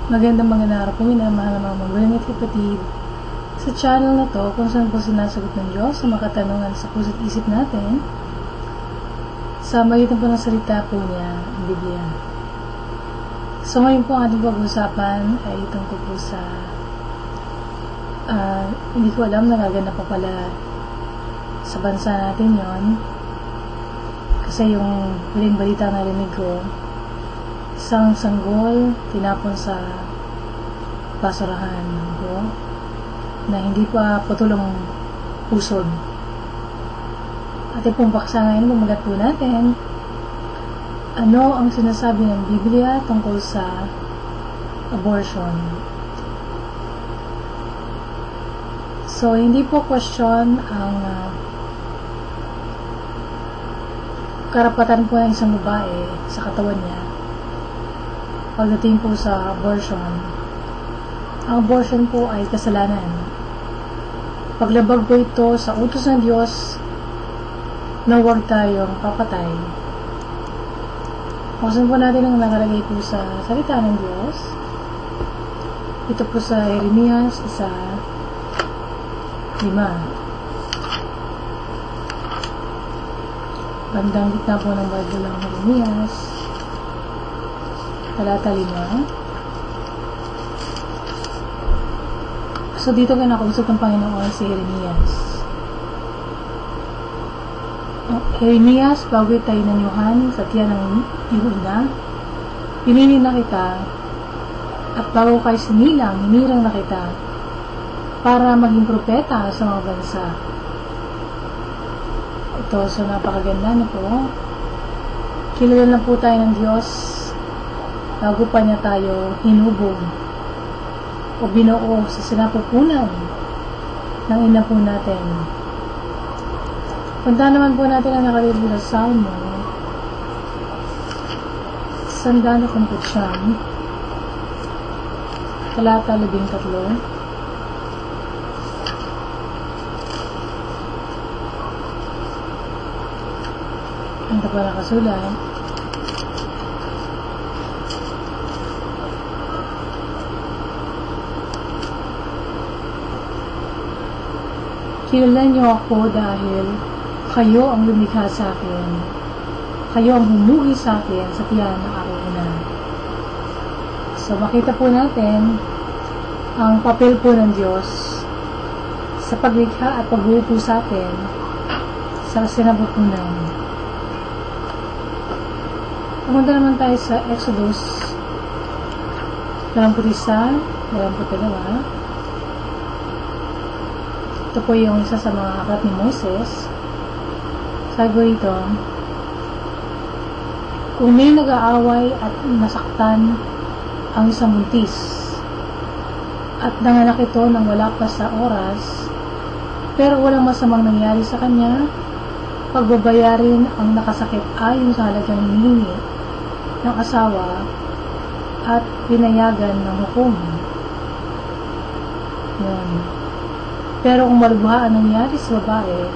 Magandang araw po, minamahal ng mga magulang at kapatid. Sa channel na to, kung saan po sinasagot ng Diyos sa mga katanungan sa puso't isip natin, sa magitan po ng salita po niya, ang Biblia. So ngayon po ang ating pag-usapan ay tungkol po sa hindi ko alam, nagaganap pa pala sa bansa natin yon. Kasi yung huling balita na narinig ko, isang sanggol tinapon sa basurahan ko na hindi pa putulong pusod. Ating pong paksa ngayon, bumulat po natin ano ang sinasabi ng Biblia tungkol sa abortion. So, hindi po question ang karapatan po ng isang babae sa katawan niya pagdating po sa abortion. Ang abortion po ay kasalanan. Paglabag po ito sa utos ng Diyos na huwag tayong papatay. Buksan po natin ang nakalagay po sa salita ng Diyos. Ito po sa Jeremias 1:5. Bandang gitna po ng Bible ng Jeremias, talata 5. So dito kinakausap ng Panginoon si Jeremias. Jeremias, bago tayo nanyuhan sa tiyan ng iyong ina, pinili na kita, at bago kayo sinilang, hinirang na kita, para maging propeta sa mga bansa. Ito, so napakaganda na po. Kilala na po tayo ng Diyos bago pa niya tayo hinubog o binuo sa sinapupunan ng ina po natin. Punta naman po natin ang nakalagay sa Salmo 119, talata 13. Ito po nakasulat. Kilala niyo ako dahil kayo ang lumikha sa akin. Kayo ang humugi sa akin sa tiyan ng aking ina. So makita po natin ang papel po ng Diyos sa paglikha at pagbuo po sa atin sa sinapupunan. Pumunta naman tayo sa Exodus 21, 22. Ito po yung isa sa mga aklat ni Moses. Sabi ito, kung may nag-aaway at nasaktan ang isang buntis at nanganak ito nang wala pa sa oras, pero walang masamang nangyari sa kanya, pagbabayarin ang nakasakit ayon sa halagang hinihingi ng asawa at pinayagan ng hukom. Yan. Pero kung malubha ang nangyari sa babae,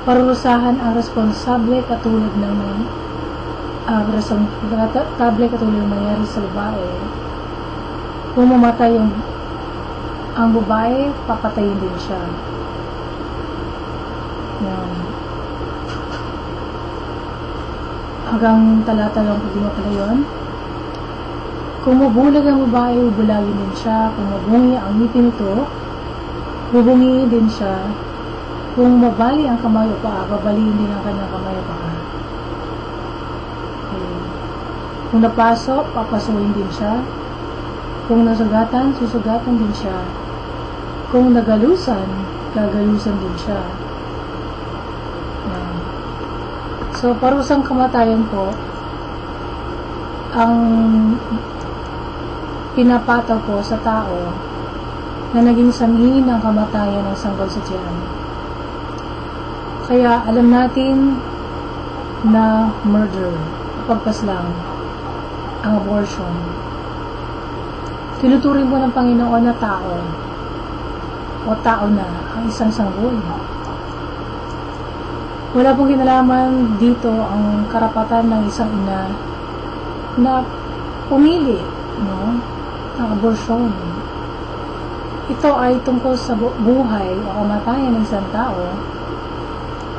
parurusahan ang responsable katulad ng nangyari sa babae. Kung mamatay ang babae, papatayin din siya. Yan. Hanggang talata lang po din pala yun. Kung mabulag ang babae, bubulagin din siya. Kung mabungi ang ngipin nito, bubungi din siya. Kung mabali ang kamay o paa, babaliin din ang kanyang kamay o paa. Okay. Kung napaso, papasuhin din siya. Kung nasugatan, susugatan din siya. Kung nagalusan, gagalusan din siya. Yan. So, parusang kamatayan po ang pinapataw po sa tao na naging sanhi ng kamatayan ng sanggol sa tiyan. Kaya alam natin na murder, pagpaslang, ang abortion. Tinuturing po ng Panginoon na tao o tao na ang isang sanggol. Wala pong kinalaman dito ang karapatan ng isang ina na pumili, no? ng abortion. Ito ay tungkol sa buhay o kamatayan ng isang tao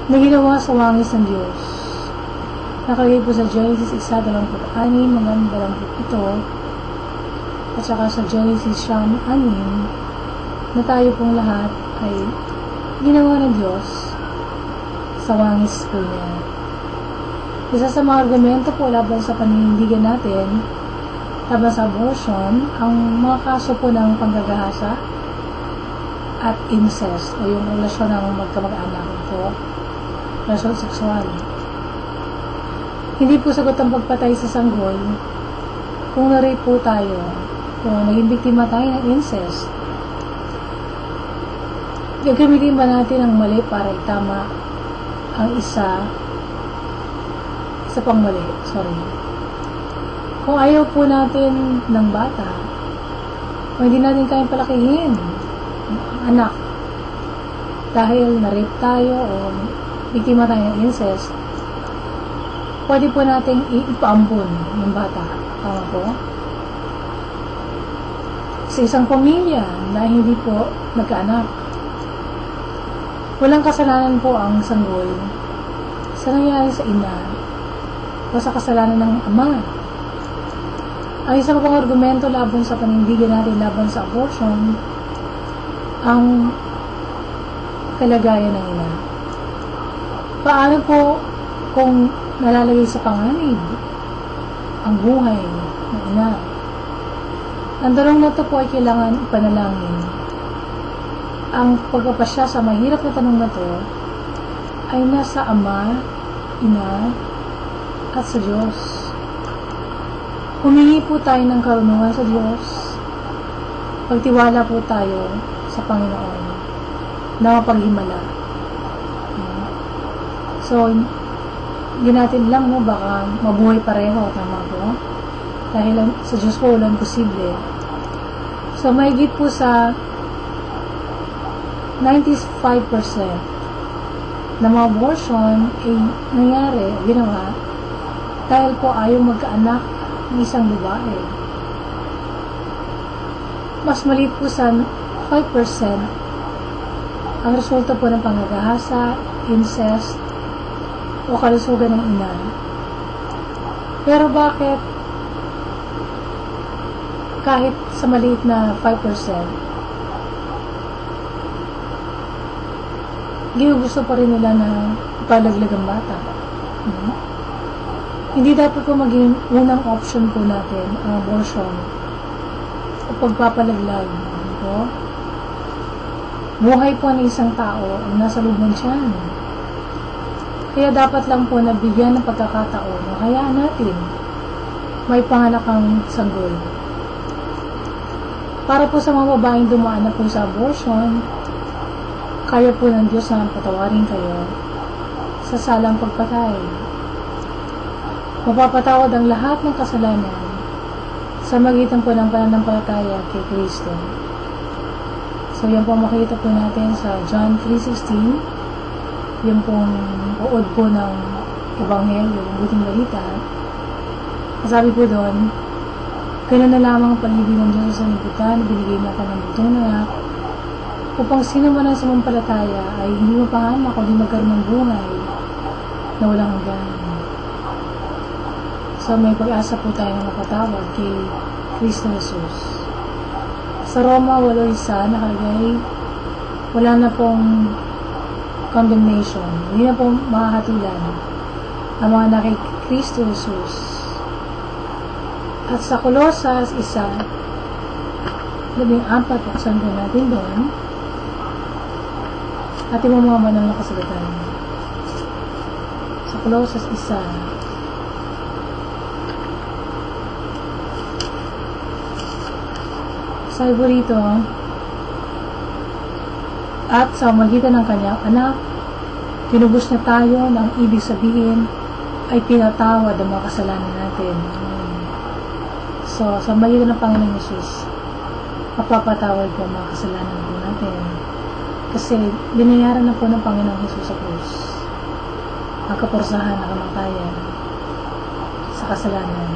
na ginawa sa wangis ng Diyos. Nakalagay po sa Genesis 1:26 hanggang 27 at saka sa Genesis 6:6 na tayo pong lahat ay ginawa ng Diyos sa wangis po niya. Isa sa mga argumento po laban sa paninindigan natin laban sa abortion, ang mga kaso po ng panggagahasa at incest o yung relasyon ng magkamag-anak ito, relasyon sexual. Hindi po sagot ang pagpatay sa sanggol kung na-rape po tayo, kung naging biktima tayo ng incest. Gagamitin ba natin ang mali para itama ang isa pang mali? Kung ayaw po natin ng bata, o hindi natin kayang palakihin ang anak dahil na-rape tayo o biktima tayo ng incest, pwede po nating ipaampun yung bata. Tama po? Sa isang pamilya na hindi po nagkaanak, walang kasalanan po ang sanggol sa nangyari sa ina o sa kasalanan ng ama. Ang isang pang argumento laban sa panindigan natin laban sa abortion, ang kalagayan ng ina. Paano po kung nalalagay sa panganib ang buhay ng ina? Ang tanong na ito po ay kailangan ipanalangin. Ang pagpapasya sa mahirap na tanong na ito ay nasa ama, ina, at sa Diyos. Humingi po tayo ng karunungan sa Diyos. Pagtiwala po tayo sa Panginoon na mapaghimala. So, hindi natin lang, no, baka mabuhay pareho, tama po? Dahil sa Diyos po walang posible. So, mahigit po sa 95% na mga abortion ay nangyari, ginawa, dahil po ayaw magkaanak ng isang babae. Mas maliit po sa 5% ang resulta po ng panggagahasa, incest, o kalusugan ng ina. Pero bakit kahit sa maliit na 5%, ginugusto pa rin nila na ipalaglag ang bata? Hindi dapat po maging unang option po natin ang abortion o pagpapalaglag. Buhay po ng isang tao ang nasa loob ng tiyan. Kaya dapat lang po nabigyan ng pagkakataon o hayaan natin may panganak ang sanggol. Para po sa mga babaeng dumaan na po sa abortion, kaya po ng Diyos na patawarin kayo sa salang pagpatay. Mapapatawad ang lahat ng kasalanan sa magitan po ng pananampalataya kay Kristo. So, yan po makita po natin sa John 3:16, yung pong uod po ng Ebanghelyo, yung buting balita. Sabi po doon, ganun na lamang ang pag-ibig ng Diyos sa sanlibutan, binigay na ka ng butong na anak, upang sino man ang sumampalataya ay hindi mapahamak o di magkaroon ng buhay na walang hanggan. So, may pag-asa po tayo na mapatawad kay Kristo Jesus. Sa Roma 8:1 nakalagay, wala na pong condemnation. Hindi na po makahatulan ang mga na kay Kristo Jesus. At sa Colosas 1:14, buksan po natin doon. At yung mga banal na kasulatan. Sa Colosas 1, sabi po rito, at sa magitan ng kanyang anak, tinubos na tayo na ang ibig sabihin ay pinatawad ang mga kasalanan natin. So, sa magitan ng Panginoong Jesus, mapapatawad po ang mga kasalanan po natin. Kasi, binayaran na po ng Panginoong Jesus sa krus ang kaporsahan na kamatayan sa kasalanan.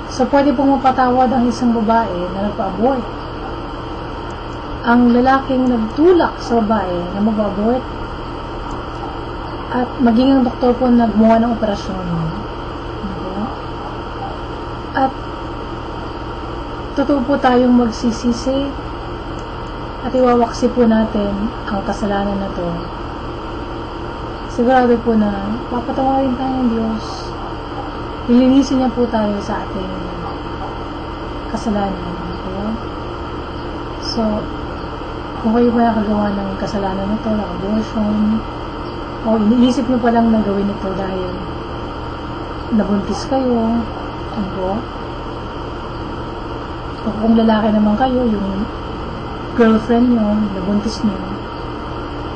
So, So, pwede pong mapatawad ang isang babae na nagpa-abort. Ang lalaking nagtulak sa babae na mag-abort at maging ang doktor po nagmuha ng operasyon. At totoo po tayong magsisisi at iwawaksi po natin ang kasalanan na to. Sigurado po na papatawarin tayo ng Diyos. Lilinisin niya po tayo sa ating kasalanan. Okay? So, kung kayo ba nakagawa ng kasalanan na to, ng abortion, o iniisip niyo pa lang na gawin ito dahil nabuntis kayo, ano, o kung lalaki naman kayo, yung girlfriend nyo, nabuntis nyo,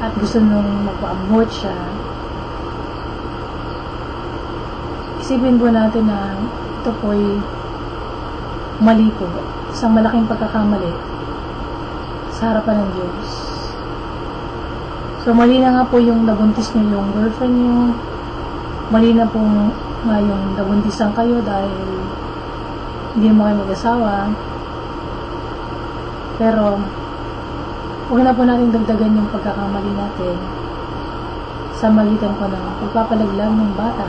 at gusto nung magpa-abort siya, isipin po natin na ito po'y mali po. Isang malaking pagkakamali sa harapan ng Diyos. So, mali na nga po yung nabuntis nyo yung girlfriend nyo. Mali na po nga yung nabuntisan kayo dahil hindi mo kayo mag-asawa. Pero, huwag na po natin dagdagan yung pagkakamali natin sa magitan po ng pagpapalaglag ng bata.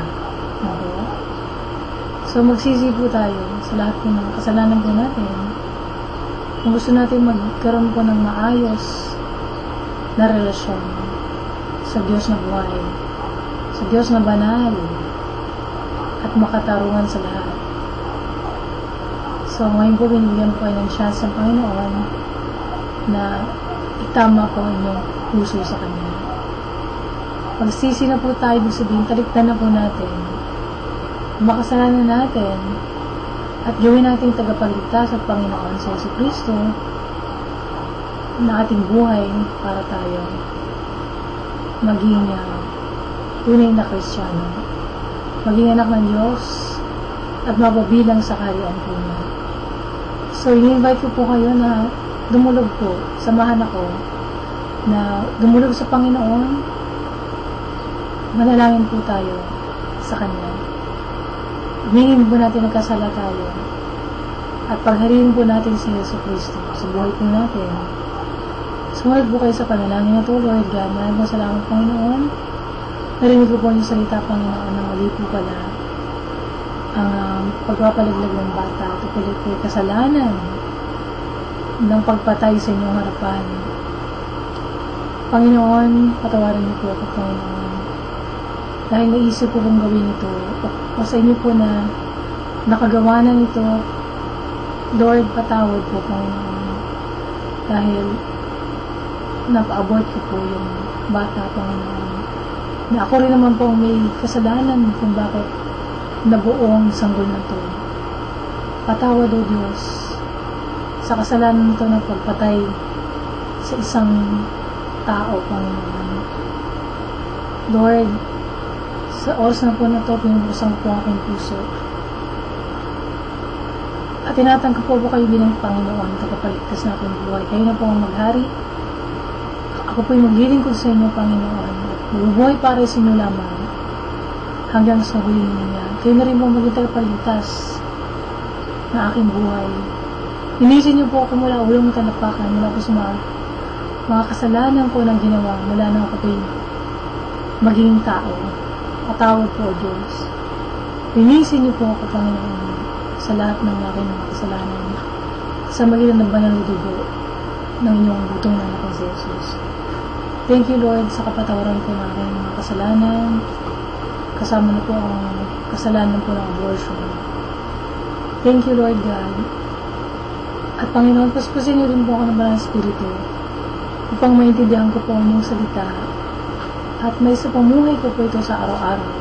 Okay? So, magsisi po tayo sa lahat po ng kasalanan po natin. Kung gusto natin magkaroon po ng maayos na relasyon sa Diyos na buhay, sa Diyos na banal, at makatarungan sa lahat. So, ngayon po binigyan po kayo ng chance ng Panginoon na itama po ang inyong puso sa Kanya. Magsisi na po tayo, ibig sabihin, talikdan na po natin makasalanan natin at gawin nating tagapagligtas at Panginoon sa Jesucristo na ating buhay para tayo maging tunay na Kristiyano, maging anak ng Diyos at mapabilang sa kaharian po niya. So, i-invite ko po kayo na dumulog po, samahan ako na dumulog sa Panginoon, manalangin po tayo sa Kanya. Hingin po natin nagkasala tayo at paghariin po natin si Jesucristo sa buhay po natin. Sumunod po kayo sa panalangin na to, Lord God. Maraming po salamat, Panginoon. Narinig ko po yung salita, Panginoon, na mali po pala ang pagpapalaglag ng bata at ulit po kasalanan ng pagpatay sa inyong harapan. Panginoon, patawarin niyo po ako, Panginoon. Dahil naisip ko kong gawin ito, o sa inyo po na nakagawa na nito, Lord, patawad po, Panginoon. Dahil napa-abort ko po yung bata, Panginoon. Na ako rin naman po may kasalanan kung bakit nabuong sanggol na to. Patawad o Diyos sa kasalanan nito ng pagpatay sa isang tao, Panginoon. Lord, sa oras na po na ito, pinubusang po ang aking puso. At tinatangka po kayo bilang Panginoon, tagapagligtas na aking buhay. Kayo na po ang maghari. Ako po'y maglilingkod sa inyo, Panginoon. At mabubuhay para sa inyo lamang hanggang sa huling niya. Kayo na rin po maging tagapagligtas na aking buhay. Linisin niyo po ako mula ulang talapakan, mula po sa mga kasalanan ko na ginawa, mula na ako po'y maging tao. Patawad po, Diyos. Linisin niyo po ako, Panginoon, sa lahat ng aking mga kasalanan, sa magitan ng banal na dugo ng inyong butong na anak ng Jesus. Thank you, Lord, sa kapatawaran po ng aking mga kasalanan, kasama na po ang kasalanan po ng abortion. Thank you, Lord God. At Panginoon, paspasin niyo rin po ako ng Banal na Espiritu upang maintindihan ko po ang inyong salita at may sa pamuhay ko po ito sa araw-araw.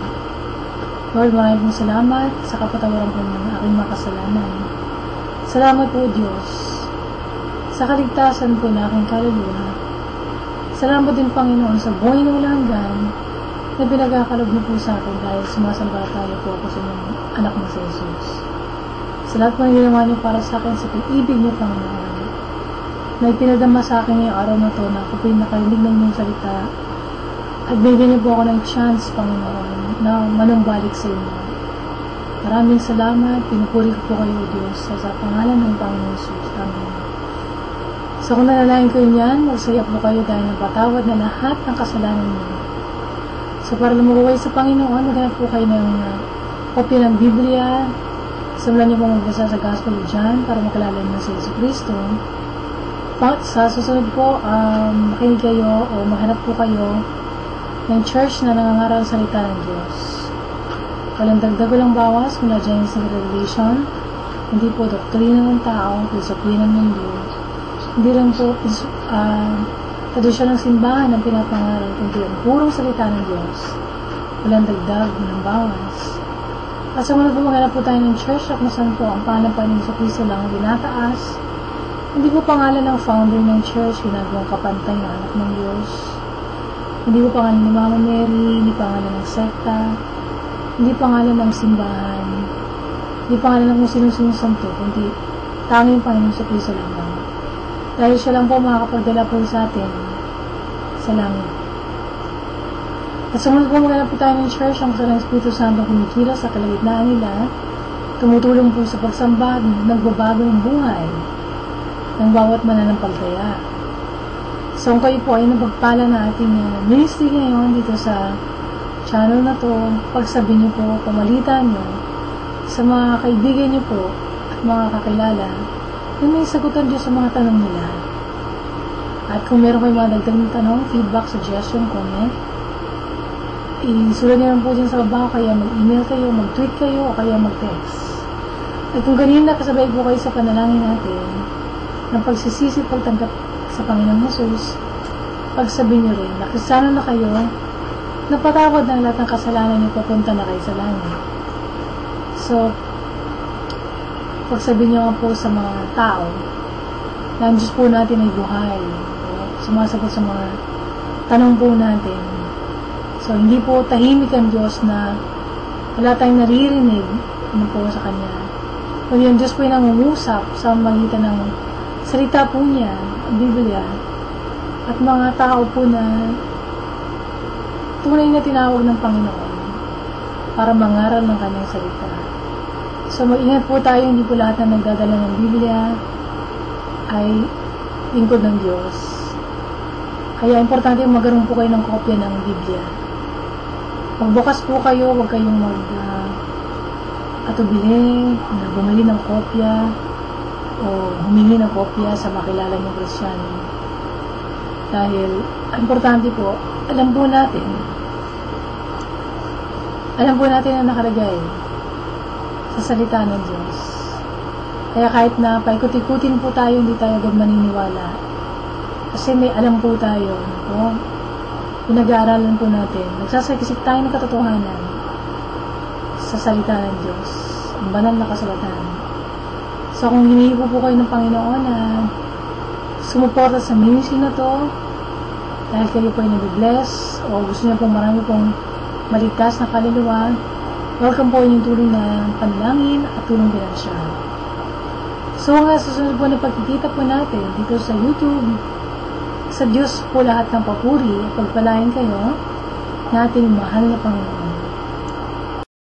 Lord, maraming pong salamat sa kapatawaran po ng aking mga kasalanan. Salamat po, Diyos, sa kaligtasan po na aking kaluluwa. Salamat din, Panginoon, sa buhay na walang hanggan na pinagkakalog niyo po sa akin dahil sumasambalataya po ako sa inyong anak na si Jesus. Sa lahat po ng ginawa niyo para sa akin, sa pag-ibig niyo, Panginoon, na ipinadama sa akin ngayong araw na ito na ako po yung nakarinig ng inyong salita. At bigyan niyo po ako ng chance, Panginoon, na manumbalik sa inyo. Maraming salamat. Pinupuri ko po kayo, Diyos, sa pangalan ng Panginoon Jesus. Amen. So kung nanalain ko yan, magsaya po kayo dahil napatawad na lahat ng kasalanan niyo. So para lumugaway sa Panginoon, maghanap po kayo ng kopya ng Biblia. Simulan niyo po magbasa sa Gospel of John para makilala niyo si Yesu Cristo. Sa susunod po, makinig kayo o maghanap po kayo ng church na nangangaral sa salita ng Diyos. Walang dagdag, walang bawas mula Genesis and Revelation. Hindi po doktrina ng tao, disiplina ng Diyos. Hindi rin po tradisyon ng simbahan ang pinapangaral, kundi ang purong salita ng Diyos. Walang dagdag, walang bawas. At sa muna po maghanap po tayo ng church at kung saan po ang panampanin sa Kristo lang ang binataas. Hindi po pangalan ng founder ng church, ginagawang kapantay na anak ng Diyos. Hindi po pangalan ni Mama Mary, hindi pangalan ng sekta, hindi pangalan ng simbahan, hindi pangalan ng kung sino-sino santo, kundi tanging Panginoon sa Kristo lamang. Dahil siya lang po makakapagdala po sa atin sa langit. At sumunod po maghanap po tayo ng church ang kasal ng Espiritu Santo kumikila sa kalagitnaan nila, tumutulong po sa pagsamba at nagbabago ng buhay ng bawat mananampalataya. So kung kayo po ay napagpala na ating ministry ngayon dito sa channel na to, pagsabi niyo po, pamalitan niyo sa mga kaibigan niyo po at mga kakilala na may sagutan Diyos sa mga tanong nila. At kung meron kayong mga dagdag ng tanong, feedback, suggestion, comment, isulat niyo lang po dyan sa baba, kaya mag-email kayo, mag-tweet kayo, o kaya mag-text. At kung kanina kasabay po kayo sa panalangin natin, ng pagsisisi pagtanggap sa Panginoong Jesus, pagsabi niyo rin, nakisana na kayo, napatawad ng lahat ng kasalanan niyo, papunta na kayo sa langit. So, pagsabi niyo nga po sa mga tao, na ang Diyos po natin ay buhay, sumasagot sa mga tanong po natin. So, hindi po tahimik ang Diyos na wala tayong naririnig po sa Kanya. Kundi ang Diyos po ay nangungusap sa magitan ng salita po niya, ang Biblia, at mga tao po na tunay na tinawag ng Panginoon para mangaral ng Kanyang salita. So mag-ingat po tayo, hindi po lahat na nagdadala ng Biblia ay lingkod ng Diyos. Kaya importante magkaroon po kayo ng kopya ng Biblia. Magbukas po kayo, huwag kayong atubili na bumili ng kopya o humingi ng kopya sa makilala niyong Kristiyano. Dahil, importante po, alam po natin na nakalagay sa salita ng Diyos. Kaya kahit na paikot-ikutin po tayo, hindi tayo agad maniniwala. Kasi may alam po tayo, pinag-aaralan po natin, nagsasakisip tayo ng katotohanan sa salita ng Diyos, ang banal na kasulatan. So kung hinihipo po kayo ng Panginoon na sumuporta sa ministry na to, dahil kayo po ay nag-bless o gusto niyo pong marami pong maligtas na kaluluwa, welcome po yung tulong na panalangin at tulong pinansyal. So nga susunod po na pagkikita po natin dito sa YouTube, sa Diyos po lahat ng papuri at pagpalain kayo na ating mahal na Panginoon.